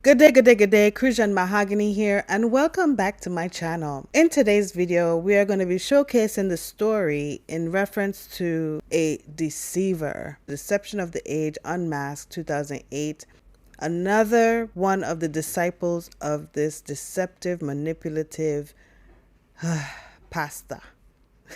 Good day, good day, good day. Crucian Mahogany here, and welcome back to my channel. In today's video, we are going to be showcasing the story in reference to a deceiver, Deception of the Age Unmasked 2008. Another one of the disciples of this deceptive, manipulative pastor.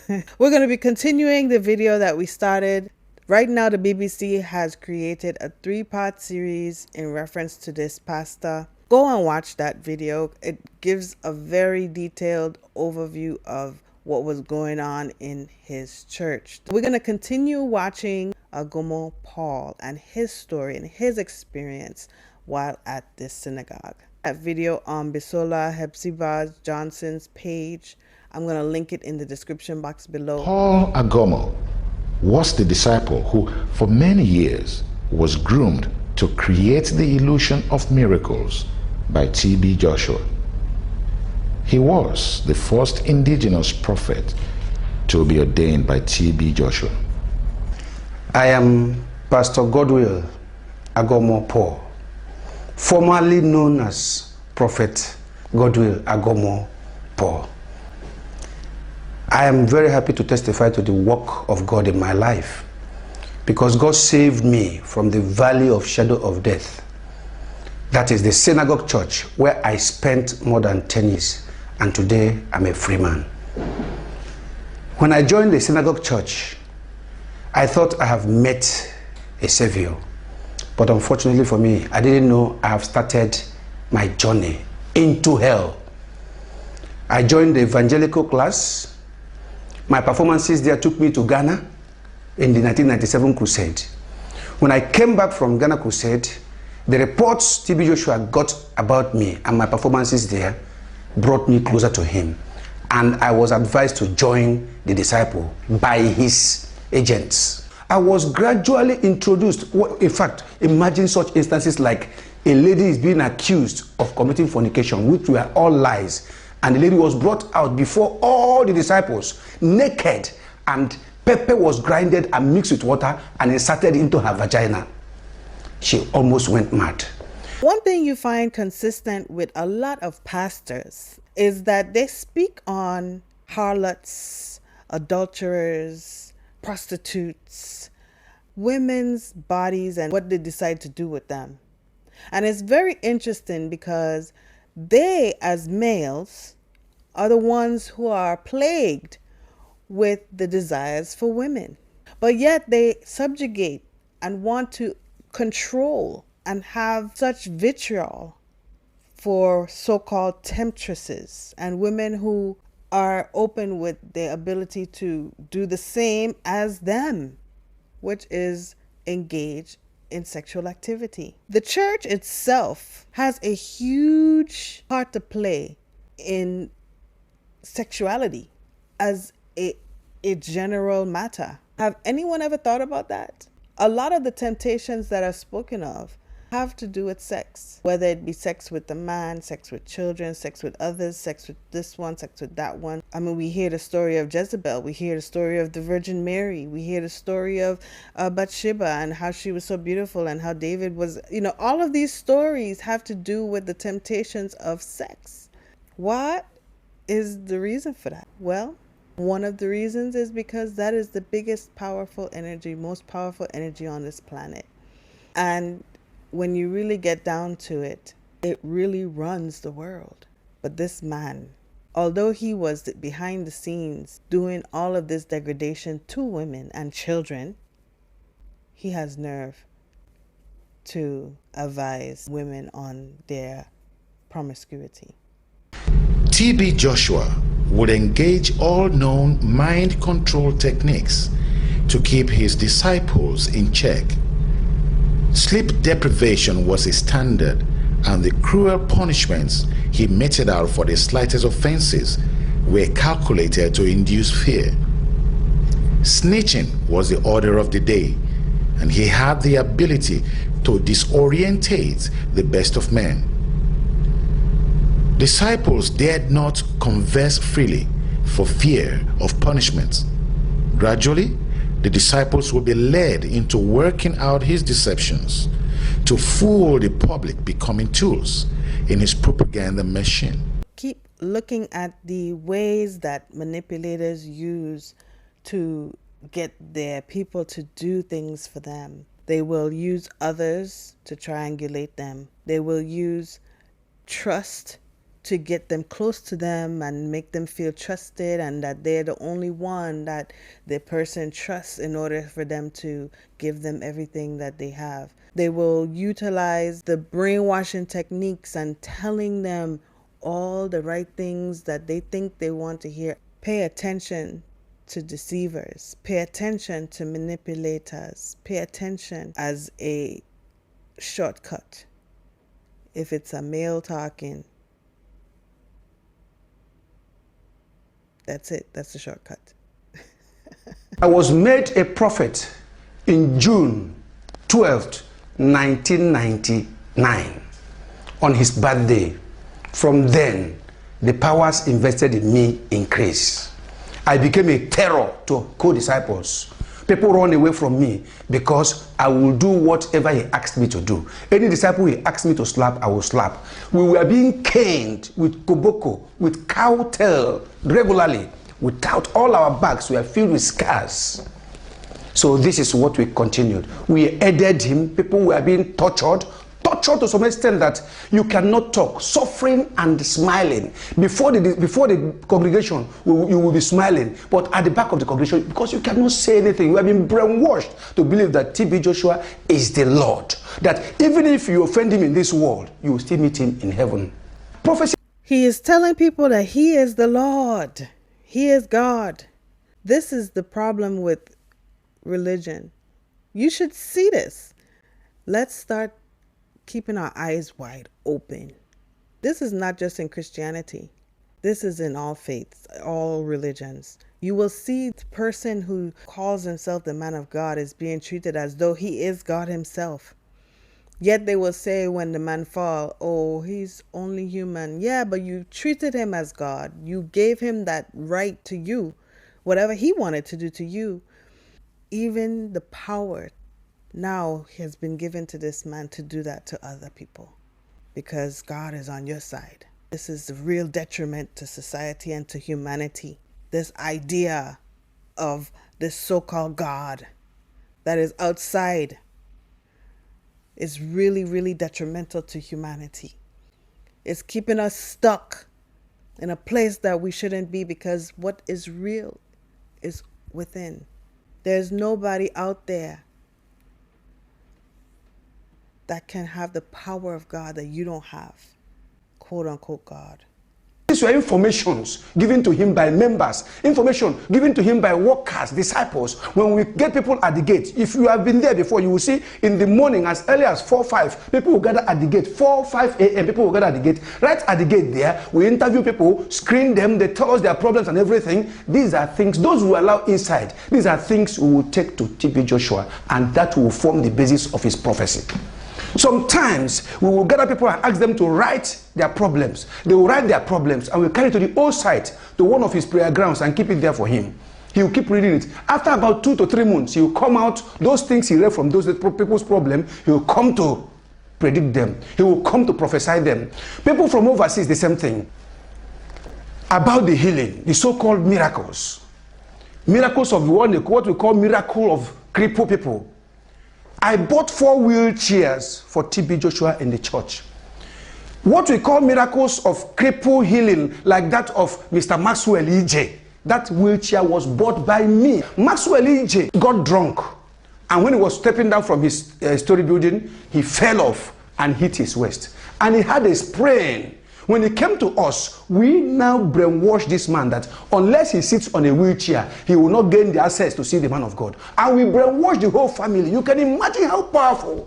We're going to be continuing the video that we started. Right now, the BBC has created a 3-part series in reference to this pastor. Go and watch that video. It gives a very detailed overview of what was going on in his church. We're going to continue watching Agomoh Paul and his story and his experience while at this synagogue. That video on Bisola Hepzibah Johnson's page. I'm going to link it in the description box below. Paul Agomoh was the disciple who, for many years, was groomed to create the illusion of miracles by T.B. Joshua. He was the first indigenous prophet to be ordained by T.B. Joshua. I am Pastor Godwill Agomoh Paul, formerly known as Prophet Godwill Agomoh Paul. I am very happy to testify to the work of God in my life, because God saved me from the valley of shadow of death. That is the Synagogue church where I spent more than 10 years, and today I'm a free man. When I joined the Synagogue church, I thought I have met a savior, but unfortunately for me, I didn't know I have started my journey into hell. I joined the evangelical class. My performances there took me to Ghana in the 1997 crusade. When I came back from Ghana crusade, the reports T.B. Joshua got about me and my performances there brought me closer to him. And I was advised to join the disciple by his agents. I was gradually introduced. In fact, imagine such instances like a lady is being accused of committing fornication, which were all lies. And the lady was brought out before all the disciples, naked, and pepper was grinded and mixed with water and inserted into her vagina. She almost went mad. One thing you find consistent with a lot of pastors is that they speak on harlots, adulterers, prostitutes, women's bodies, and what they decide to do with them. And it's very interesting because they, as males, are the ones who are plagued with the desires for women. But yet they subjugate and want to control and have such vitriol for so-called temptresses and women who are open with their ability to do the same as them, which is engage in sexual activity. The church itself has a huge part to play in sexuality as a general matter. Have anyone ever thought about that? A lot of the temptations that are spoken of have to do with sex, whether it be sex with the man, sex with children, sex with others, sex with this one, sex with that one. I mean, we hear the story of Jezebel, we hear the story of the Virgin Mary, we hear the story of Bathsheba and how she was so beautiful and how David was, all of these stories have to do with the temptations of sex. What is the reason for that? Well, one of the reasons is because that is the biggest powerful energy, most powerful energy on this planet. And when you really get down to it, it really runs the world. But this man, although he was behind the scenes doing all of this degradation to women and children, he has nerve to advise women on their promiscuity. T.B. Joshua would engage all known mind control techniques to keep his disciples in check. Sleep deprivation was his standard, and the cruel punishments he meted out for the slightest offenses were calculated to induce fear. Snitching was the order of the day, and he had the ability to disorientate the best of men. Disciples dared not converse freely for fear of punishment. Gradually, the disciples will be led into working out his deceptions to fool the public, becoming tools in his propaganda machine. Keep looking at the ways that manipulators use to get their people to do things for them. They will use others to triangulate them. They will use trust to get them close to them and make them feel trusted and that they're the only one that the person trusts in order for them to give them everything that they have. They will utilize the brainwashing techniques and telling them all the right things that they think they want to hear. Pay attention to deceivers. Pay attention to manipulators. Pay attention as a shortcut. If it's a male talking, that's it. That's the shortcut. I was made a prophet in June 12th, 1999, on his birthday. From then, the powers invested in me increased. I became a terror to co-disciples. People run away from me because I will do whatever he asked me to do. Any disciple he asked me to slap, I will slap. We were being caned with koboko, with cow tail regularly. Without all our bags were filled with scars. So this is what we continued. We aided him. People were being tortured to some extent that you cannot talk, suffering and smiling. Before the congregation, you will be smiling, but at the back of the congregation, because you cannot say anything, you have been brainwashed to believe that TB Joshua is the Lord. That even if you offend him in this world, you will still meet him in heaven. Prophecy. He is telling people that he is the Lord. He is God. This is the problem with religion. You should see this. Let's start keeping our eyes wide open. This is not just in Christianity. This is in all faiths, all religions. You will see the person who calls himself the man of God is being treated as though he is God himself. Yet they will say when the man fall, oh, he's only human. Yeah, but you treated him as God. You gave him that right to you, whatever he wanted to do to you. Even the power now has been given to this man to do that to other people because God is on your side. This is the real detriment to society and to humanity. This idea of this so-called God that is outside is really, really detrimental to humanity. It's keeping us stuck in a place that we shouldn't be because what is real is within. There's nobody out there that can have the power of God that you don't have, quote unquote God. These were informations given to him by members, information given to him by workers, disciples. When we get people at the gate, if you have been there before, you will see in the morning as early as 4, 5, people will gather at the gate. 4, 5 a.m. people will gather at the gate. Right at the gate there, we interview people, screen them, they tell us their problems and everything. These are things, those who allow inside, these are things we will take to TB Joshua, and that will form the basis of his prophecy. Sometimes we will gather people and ask them to write their problems. They will write their problems and we'll carry it to the old site, to one of his prayer grounds, and keep it there for him. He will keep reading it. After about 2 to 3 months, he will come out, those things he read from those people's problem, he will come to predict them. He will come to prophesy them. People from overseas, the same thing. About the healing, the so-called miracles. Miracles of what we call miracle of crippled people. I bought 4 wheelchairs for TB Joshua in the church. What we call miracles of cripple healing, like that of Mr. Maxwell EJ, that wheelchair was bought by me. Maxwell EJ got drunk, and when he was stepping down from his story building, he fell off and hit his waist. And he had a sprain. When he came to us, we now brainwash this man that unless he sits on a wheelchair, he will not gain the access to see the man of God. And we brainwash the whole family. You can imagine how powerful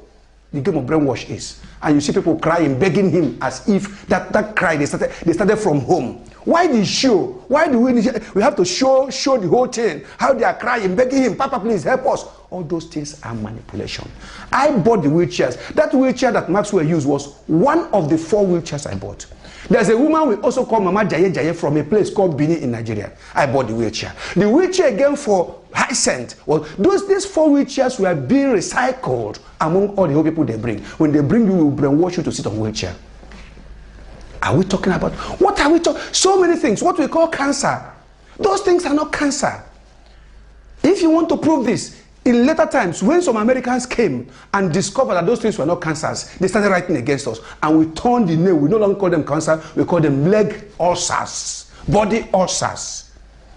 the game of brainwash is. And you see people crying, begging him as if that cry, they started from home. Why the show? Why do we have to show the whole thing? How they are crying, begging him, Papa, please help us. All those things are manipulation. I bought the wheelchairs. That wheelchair that Maxwell used was one of the 4 wheelchairs I bought. There's a woman we also call Mama Jaye from a place called Bini in Nigeria. I bought the wheelchair. The wheelchair again for Hyacinth. Well, these 4 wheelchairs were being recycled among all the old people they bring. When they bring you, will brainwash you to sit on wheelchair. Are we talking about? What are we talking? So many things. What we call cancer. Those things are not cancer. If you want to prove this, in later times, when some Americans came and discovered that those things were not cancers, they started writing against us. And we turned the name. We no longer call them cancer. We call them leg ulcers, body ulcers.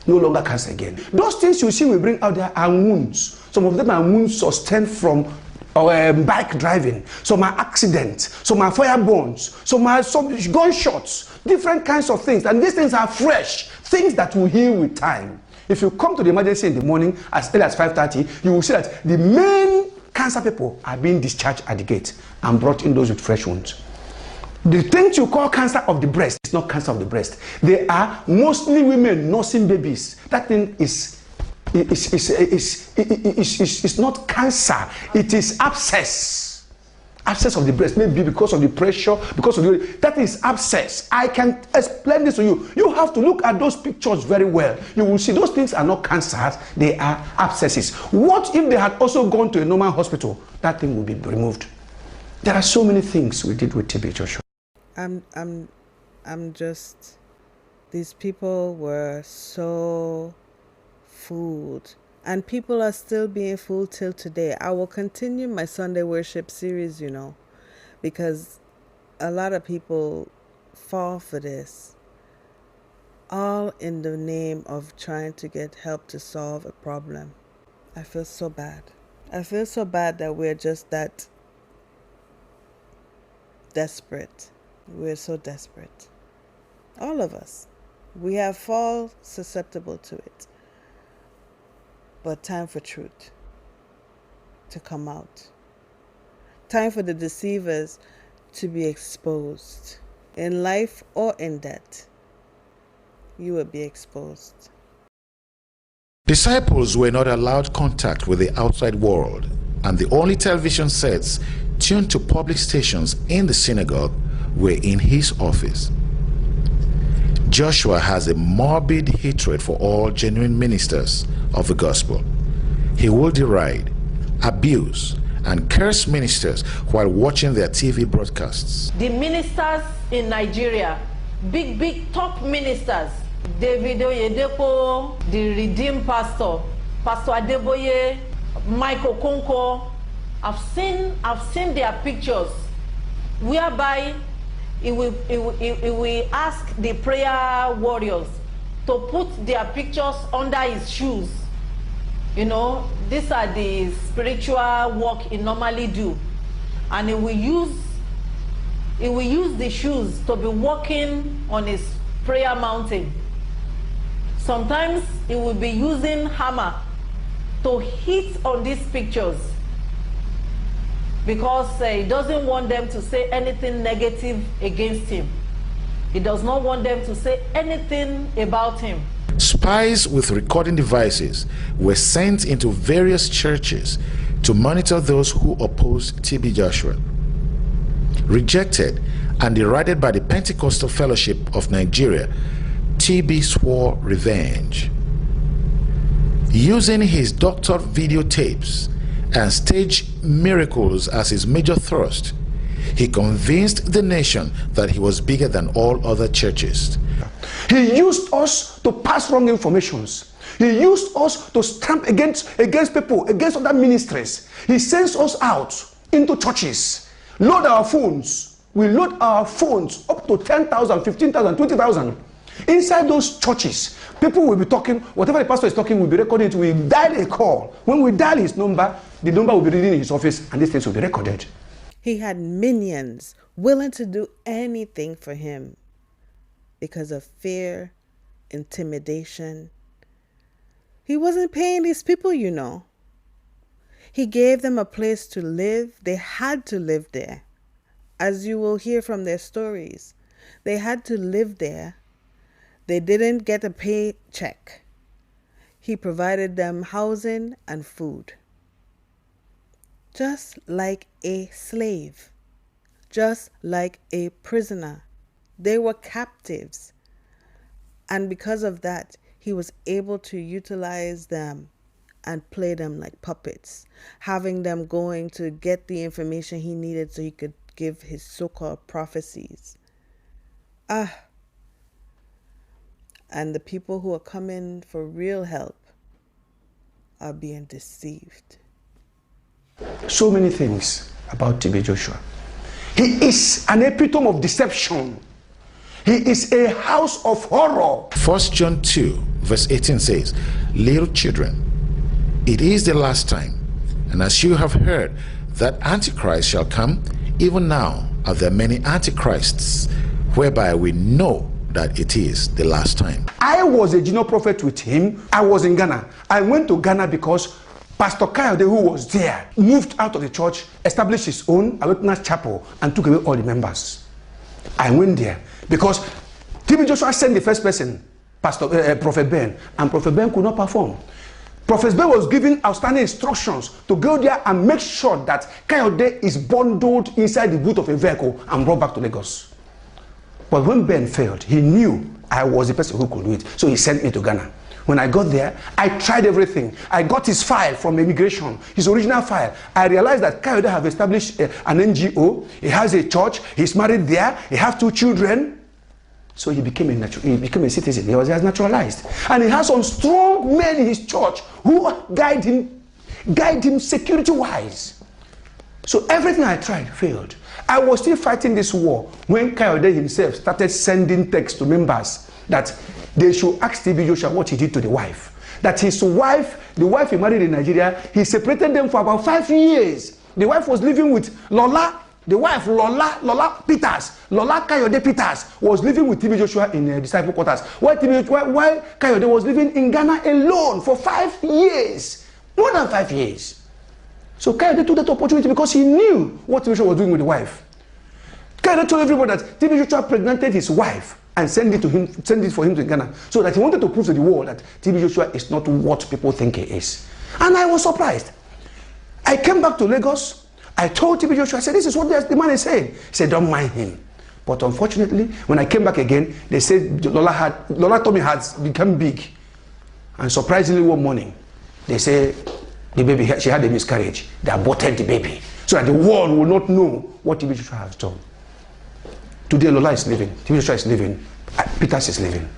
No longer cancer again. Those things you see we bring out there are wounds. Some of them are wounds sustained from bike driving. Some are accidents. Some are fire burns. Some are gunshots. Different kinds of things. And these things are fresh. Things that will heal with time. If you come to the emergency in the morning as early as 5:30, you will see that the main cancer people are being discharged at the gate and brought in those with fresh wounds. The things you call cancer of the breast is not cancer of the breast. They are mostly women nursing babies. That thing is not cancer. It is abscess. Abscess of the breast, maybe because of the pressure, because of that is abscess. I can explain this to you. You have to look at those pictures very well. You will see those things are not cancers, they are abscesses. What if they had also gone to a normal hospital? That thing will be removed. There are so many things we did with TB, Joshua. I'm just, these people were so fooled. And people are still being fooled till today. I will continue my Sunday worship series, because a lot of people fall for this. All in the name of trying to get help to solve a problem. I feel so bad. I feel so bad that we're just that desperate. We're so desperate. All of us. We have fall susceptible to it. But time for truth to come out. Time for the deceivers to be exposed. In life or in death, you will be exposed. Disciples were not allowed contact with the outside world, and the only television sets tuned to public stations in the synagogue were in his office. Joshua has a morbid hatred for all genuine ministers of the gospel. He will deride, abuse, and curse ministers while watching their TV broadcasts. The ministers in Nigeria, big top ministers, David Oyedepo, the redeemed pastor, Pastor Adeboye, Michael Okonkwo, I've seen their pictures whereby he will ask the prayer warriors to put their pictures under his shoes. These are the spiritual work he normally do. And he will use the shoes to be walking on his prayer mountain. Sometimes he will be using hammer to hit on these pictures, because he doesn't want them to say anything negative against him. He does not want them to say anything about him. Spies with recording devices were sent into various churches to monitor those who opposed TB Joshua. Rejected and derided by the Pentecostal Fellowship of Nigeria, TB swore revenge. Using his doctored videotapes and staged miracles as his major thrust, he convinced the nation that he was bigger than all other churches. He used us to pass wrong informations. He used us to stamp against people, against other ministries. He sends us out into churches, load our phones. We load our phones up to 10,000, 15,000, 20,000. Inside those churches, people will be talking, whatever the pastor is talking will be recorded. We dial a call. When we dial his number, the number will be reading in his office and these things will be recorded. He had minions willing to do anything for him because of fear, intimidation. He wasn't paying these people, He gave them a place to live. They had to live there. As you will hear from their stories, they had to live there. They didn't get a paycheck. He provided them housing and food. Just like a slave, just like a prisoner. They were captives. And because of that, he was able to utilize them and play them like puppets, having them going to get the information he needed so he could give his so-called prophecies. And the people who are coming for real help are being deceived. So many things about TB Joshua. He is an epitome of deception. He is a house of horror. 1 John 2 verse 18 says, "Little children, it is the last time, and as you have heard that Antichrist shall come, even now are there many Antichrists, whereby we know that it is the last time." I was a junior prophet with him. I was in Ghana. I went to Ghana because Pastor Kayode, who was there, moved out of the church, established his own Awakenness Chapel, and took away all the members. I went there because TB Joshua sent the first person, Prophet Ben, and Prophet Ben could not perform. Prophet Ben was given outstanding instructions to go there and make sure that Kayode is bundled inside the boot of a vehicle and brought back to Lagos. But when Ben failed, he knew I was the person who could do it, so he sent me to Ghana. When I got there, I tried everything. I got his file from immigration, his original file. I realized that Kayode have established an NGO. He has a church. He's married there. He has 2 children. So he became a citizen. He was naturalized, and he has some strong men in his church who guide him security-wise. So everything I tried failed. I was still fighting this war when Kayode himself started sending texts to members that they should ask TB Joshua what he did to the wife. That his wife, the wife he married in Nigeria, he separated them for about 5 years. The wife was living with Lola. The wife, Lola Peters, Lola Kayode Peters, was living with TB Joshua in disciple quarters. While Kayode was living in Ghana alone for 5 years. More than 5 years. So Kayode took that opportunity because he knew what TB Joshua was doing with the wife. Kayode told everybody that TB Joshua pregnanted his wife and send it for him to Ghana, so that he wanted to prove to the world that TB Joshua is not what people think he is. And I was surprised. I came back to Lagos. I told TB Joshua, I said, this is what the man is saying. He said, don't mind him. But unfortunately, when I came back again, they said Lola Tommy has become big. And surprisingly, one morning, they say the baby, she had a miscarriage. They aborted the baby, so that the world will not know what TB Joshua has done. Today, Lola is living. TB Joshua is living. Peters is living.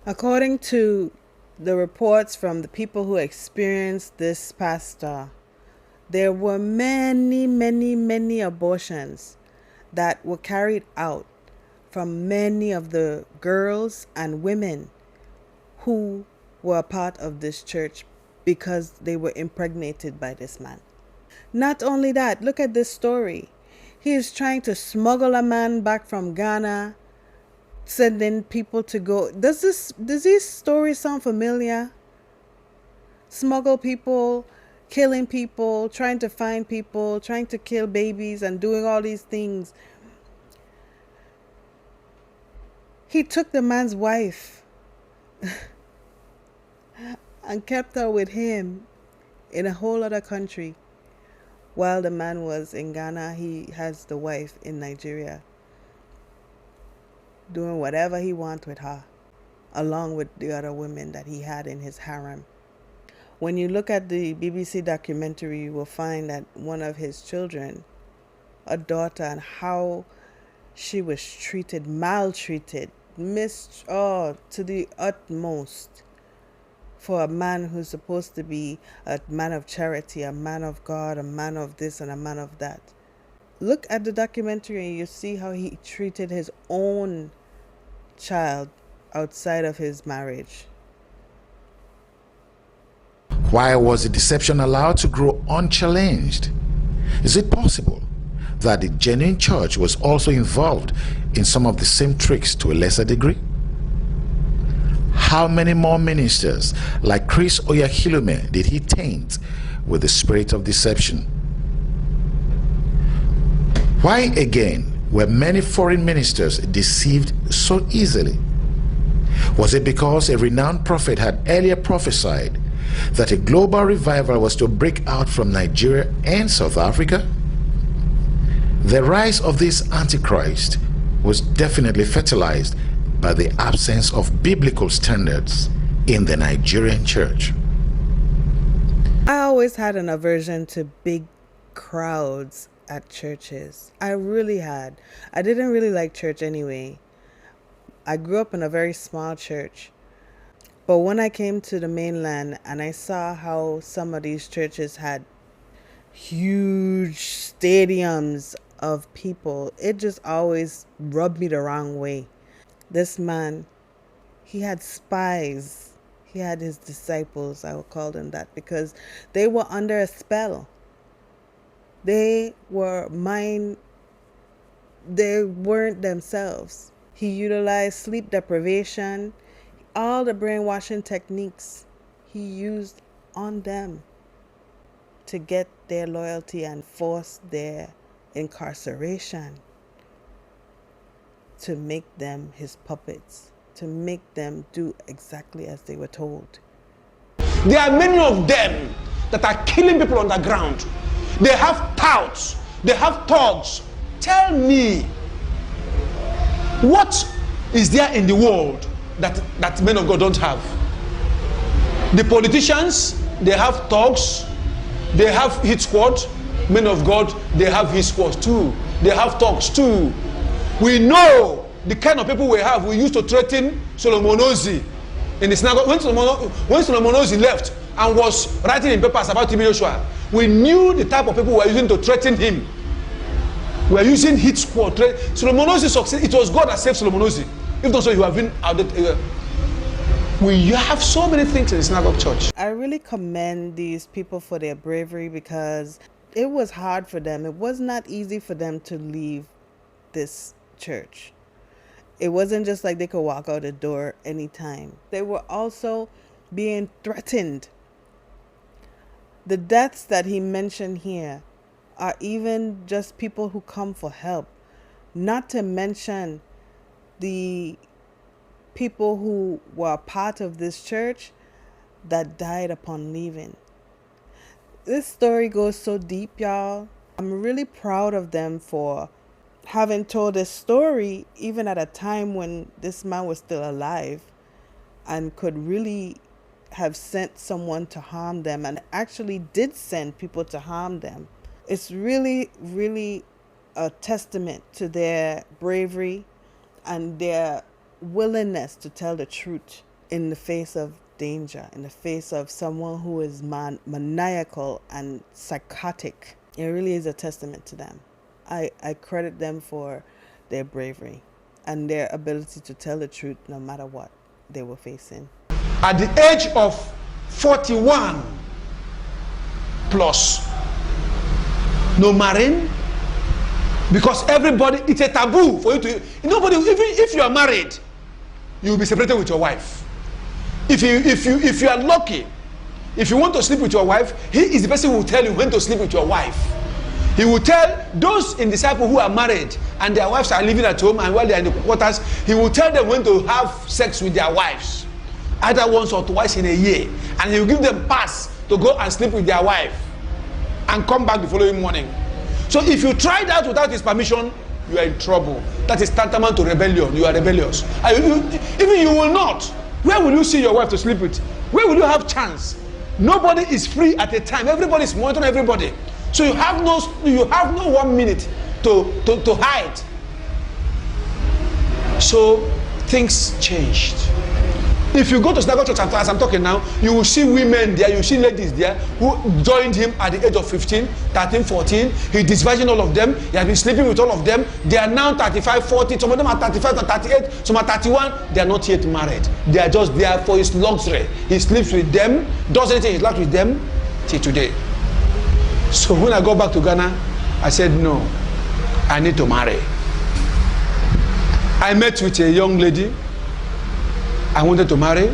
According to the reports from the people who experienced this pastor, there were many abortions that were carried out from many of the girls and women who were a part of this church because they were impregnated by this man. Not only that, look at this story. He is trying to smuggle a man back from Ghana, sending people to go. Does this story sound familiar? Smuggle people, killing people, trying to find people, trying to kill babies, and doing all these things. He took the man's wife and kept her with him in a whole other country. While the man was in Ghana, he has the wife in Nigeria, doing whatever he wants with her, along with the other women that he had in his harem. When you look at the BBC documentary, you will find that one of his children, a daughter, and how she was treated, maltreated, to the utmost, for a man who's supposed to be a man of charity, a man of God, a man of this and a man of that. Look at the documentary and you see how he treated his own child outside of his marriage. Why was the deception allowed to grow unchallenged? Is it possible that the genuine church was also involved in some of the same tricks to a lesser degree? How many more ministers like Chris Oyakhilome did he taint with the spirit of deception? Why again were many foreign ministers deceived so easily? Was it because a renowned prophet had earlier prophesied that a global revival was to break out from Nigeria and South Africa? The rise of this Antichrist was definitely fertilized by the absence of biblical standards in the Nigerian church. I always had an aversion to big crowds at churches. I really had. I didn't really like church anyway. I grew up in a very small church. But when I came to the mainland and I saw how some of these churches had huge stadiums of people, it just always rubbed me the wrong way. This man, he had spies. He had his disciples, I would call them that, because they were under a spell. They weren't themselves. He utilized sleep deprivation, all the brainwashing techniques he used on them to get their loyalty and force their incarceration, to make them his puppets, to make them do exactly as they were told. There are many of them that are killing people on the ground. They have touts, they have thugs. Tell me, what is there in the world that men of God don't have? The politicians, they have thugs, they have hit squad. Men of God, they have hit squads too. They have thugs too. We know the kind of people we have. We used to threaten Solomon Ozi in the synagogue. When Solomon Ozi left and was writing in papers about Taboo Joshua, we knew the type of people we were using to threaten him. We were using hit squad. Solomon Ozi succeeded. It was God that saved Solomon Ozi. If not so, you have been out there. We have so many things in the synagogue church. I really commend these people for their bravery, because it was hard for them. It was not easy for them to leave this church. It wasn't just like they could walk out the door anytime. They were also being threatened. The deaths that he mentioned here are even just people who come for help, not to mention the people who were part of this church that died upon leaving. This story goes so deep, y'all. I'm really proud of them for having told this story even at a time when this man was still alive and could really have sent someone to harm them, and actually did send people to harm them. It's really, really a testament to their bravery and their willingness to tell the truth in the face of danger, in the face of someone who is maniacal and psychotic. It really is a testament to them. I credit them for their bravery and their ability to tell the truth no matter what they were facing. At the age of 41 plus, no marrying, because everybody, it's a taboo for you to, nobody, even if you are married, you will be separated with your wife. If you are lucky, if you want to sleep with your wife, he is the person who will tell you when to sleep with your wife. He will tell those in disciples who are married and their wives are living at home and while they are in the quarters, he will tell them when to have sex with their wives, either once or twice in a year, and he will give them pass to go and sleep with their wife and come back the following morning. So if you try that without his permission, you are in trouble. That is tantamount to rebellion. You are rebellious. Even you will not. Where will you see your wife to sleep with? Where will you have chance? Nobody is free at a time. Everybody is monitoring everybody. So you have no 1 minute to hide. So things changed. If you go to Synagogue Church, as I'm talking now, you will see women there, you will see ladies there who joined him at the age of 15, 13, 14. He disvirgin all of them. He has been sleeping with all of them. They are now 35, 40. Some of them are 35 and 38. Some are 31. They are not yet married. They are just there for his luxury. He sleeps with them, does anything he likes with them till today. So when I go back to Ghana, I said, no, I need to marry. I met with a young lady I wanted to marry.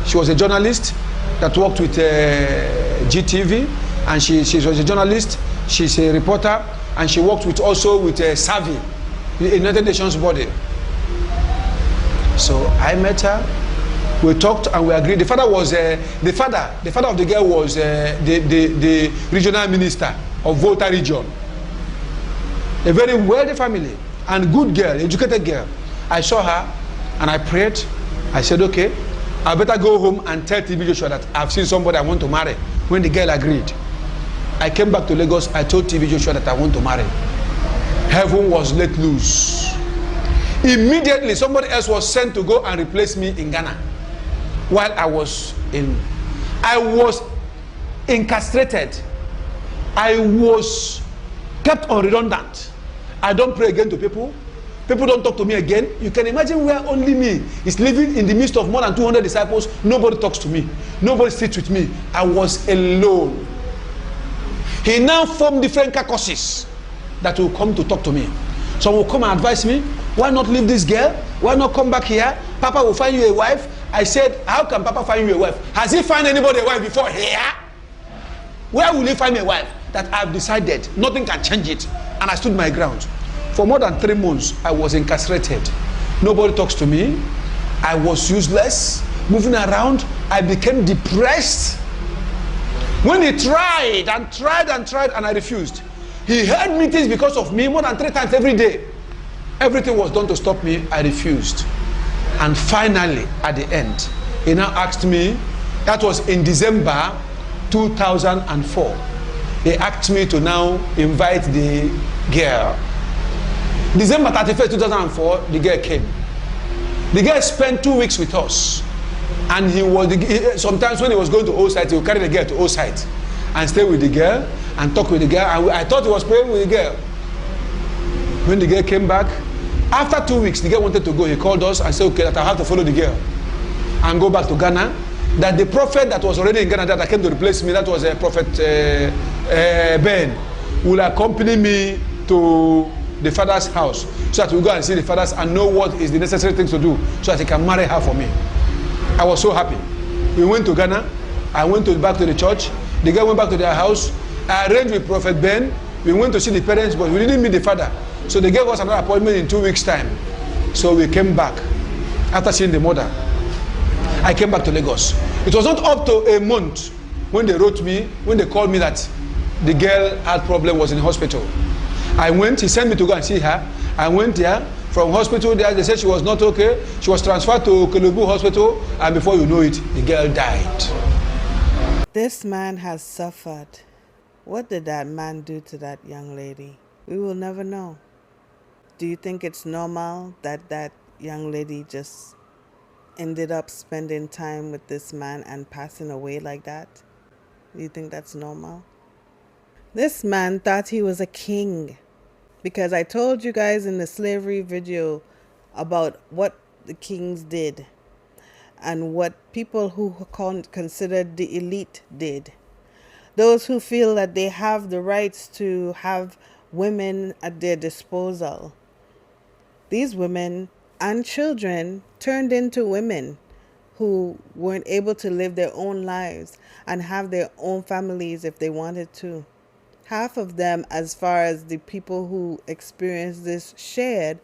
She was a journalist that worked with GTV, and she was a journalist. She's a reporter, and she worked with Savvy, the United Nations body. So I met her. We talked and we agreed. The father was the father of the girl was the regional minister of Volta region. A very wealthy family and good girl, educated girl. I saw her and I prayed. I said, okay, I better go home and tell Taboo Joshua that I've seen somebody I want to marry. When the girl agreed, I came back to Lagos. I told TB Joshua that I want to marry. Heaven was let loose. Immediately, somebody else was sent to go and replace me in Ghana. While I was incarcerated. I was kept on redundant. I don't pray again to people. People don't talk to me again. You can imagine where only me is living in the midst of more than 200 disciples. Nobody talks to me. Nobody sits with me. I was alone. He now formed different caucuses that will come to talk to me. Some will come and advise me, why not leave this girl? Why not come back here? Papa will find you a wife. I said, how can Papa find you a wife? Has he found anybody a wife before here? Where will he find me a wife? That I've decided nothing can change it, and I stood my ground. For more than 3 months, I was incarcerated. Nobody talks to me. I was useless, moving around. I became depressed. When he tried and tried and tried and I refused, he held meetings because of me more than 3 times every day. Everything was done to stop me. I refused. And finally, at the end, he now asked me, that was in December 2004. They asked me to now invite the girl. December 31st, 2004, the girl came. The girl spent 2 weeks with us. And sometimes when he was going to O site, he would carry the girl to O site and stay with the girl and talk with the girl. And I thought he was praying with the girl. When the girl came back, after 2 weeks, the girl wanted to go. He called us and said, okay, that I have to follow the girl and go back to Ghana. That the prophet that was already in Ghana that came to replace me, that was a prophet Ben, will accompany me to the father's house so that we go and see the fathers and know what is the necessary things to do so that he can marry her for me. I was so happy. We went to Ghana. I went back to the church. The girl went back to their house. I arranged with Prophet Ben. We went to see the parents, but we didn't meet the father. So they gave us another appointment in 2 weeks' time. So we came back after seeing the mother. I came back to Lagos. It was not up to a month when they wrote me, when they called me that the girl had problem, was in hospital. I went, he sent me to go and see her. I went there. From hospital there, they said she was not okay. She was transferred to Kelubu Hospital, and before you know it, the girl died. This man has suffered. What did that man do to that young lady? We will never know. Do you think it's normal that that young lady just ended up spending time with this man and passing away like that? Do you think that's normal? This man thought he was a king. Because I told you guys in the slavery video about what the kings did and what people who considered the elite did. Those who feel that they have the rights to have women at their disposal. These women and children turned into women who weren't able to live their own lives and have their own families if they wanted to. Half of them, as far as the people who experienced this shared,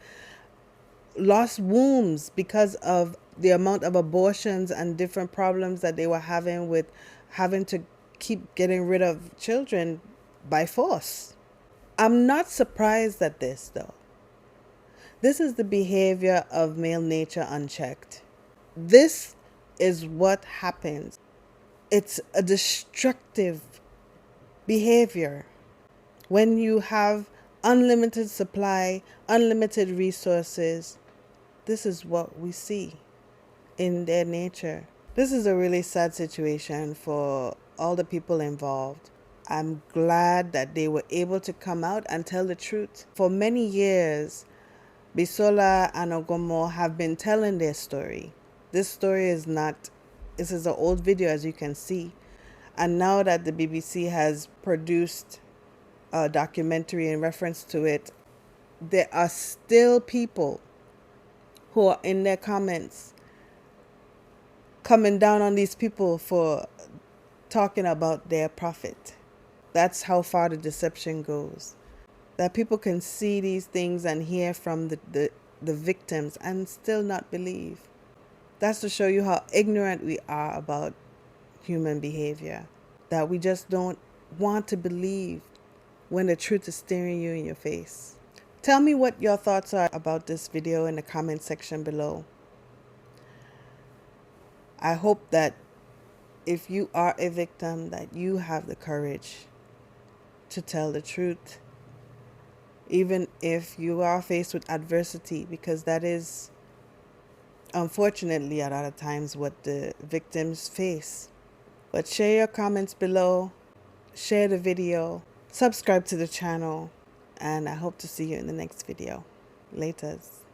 lost wombs because of the amount of abortions and different problems that they were having with having to keep getting rid of children by force. I'm not surprised at this, though. This is the behavior of male nature unchecked. This is what happens. It's a destructive behavior. When you have unlimited supply, unlimited resources, this is what we see in their nature. This is a really sad situation for all the people involved. I'm glad that they were able to come out and tell the truth. For many years, Bisola and Agomoh have been telling their story. This story is an old video, as you can see. And now that the BBC has produced a documentary in reference to it, there are still people who are in their comments coming down on these people for talking about their prophet. That's how far the deception goes. That people can see these things and hear from the victims and still not believe. That's to show you how ignorant we are about human behavior. That we just don't want to believe when the truth is staring you in your face. Tell me what your thoughts are about this video in the comment section below. I hope that if you are a victim, that you have the courage to tell the truth, even if you are faced with adversity, because that is unfortunately a lot of times what the victims face. But share your comments below, share the video, subscribe to the channel, and I hope to see you in the next video. Laters.